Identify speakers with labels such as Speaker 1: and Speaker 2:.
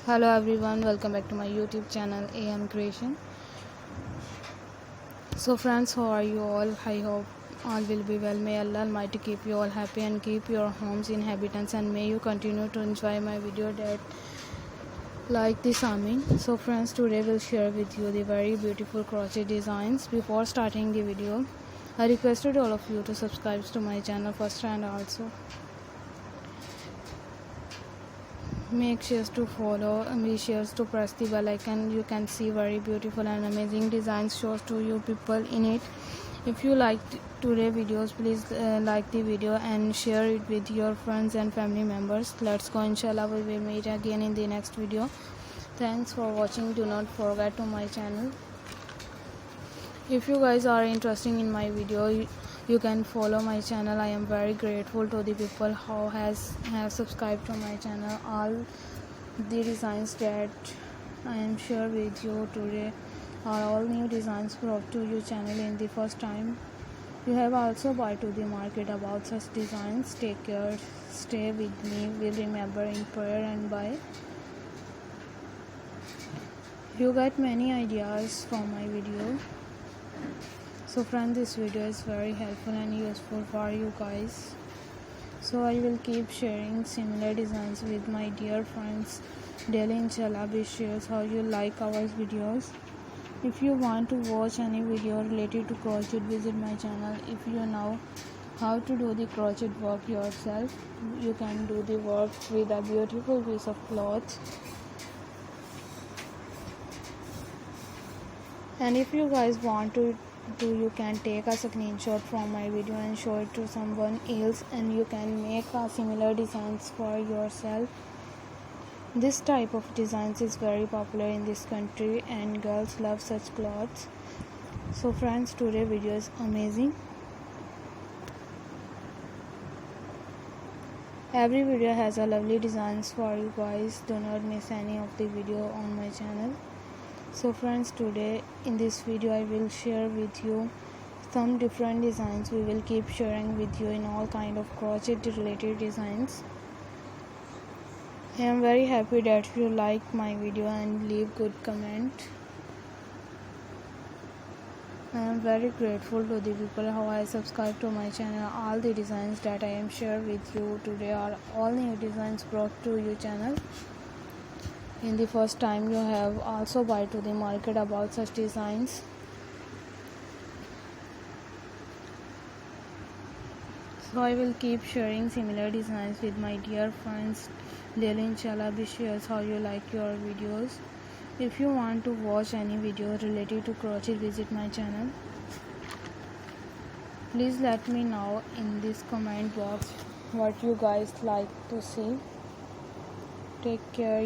Speaker 1: Hello everyone, welcome back to my YouTube channel AM Creation. So friends, how are you all? I hope all will be well. May Allah Almighty keep you all happy and keep your homes inhabitants, and may you continue to enjoy my video that like this. Amin. So friends, today we'll share with you the very beautiful crochet designs. Before starting the video, I requested all of you to subscribe to my channel first, and also make sure to follow and be sure to press the bell icon. You can see very beautiful and amazing designs shows to you people in it. If you liked today's videos, please like the video and share it with your friends and family members. Let's go, inshallah we will meet again in the next video. Thanks for watching. Do not forget to my channel. If you guys are interested in my video, you can follow my channel. I am very grateful to the people who have subscribed to my channel. All the designs that I am share with you today are all new designs brought to your channel in the first time. You have also buy to the market about such designs. Take care, stay with me, will remember in prayer and buy. You got many ideas from my video. So friends, this video is very helpful and useful for you guys. So I will keep sharing similar designs with my dear friends daily, inshallah. Be sure how you like our videos. If you want to watch any video related to crochet, visit my channel. If you know how to do the crochet work yourself, you can do the work with a beautiful piece of cloth. And if you guys want to you can take a screenshot from my video and show it to someone else, and you can make a similar designs for yourself. This type of designs is very popular in this country and girls love such clothes. So friends, today video is amazing. Every video has a lovely designs for you guys. Do not miss any of the video on my channel. So friends, today in this video I will share with you some different designs. We will keep sharing with you in all kind of crochet related designs. I am very happy that you like my video and leave good comment. I am very grateful to the people who have subscribed to my channel. All the designs that I am share with you today are all new designs brought to your channel in the first time. You have also buy to the market about such designs. So I will keep sharing similar designs with my dear friends daily, inshallah. Be sure how you like your videos. If you want to watch any video related to crochet, visit my channel. Please let me know in this comment box what you guys like to see. Take care.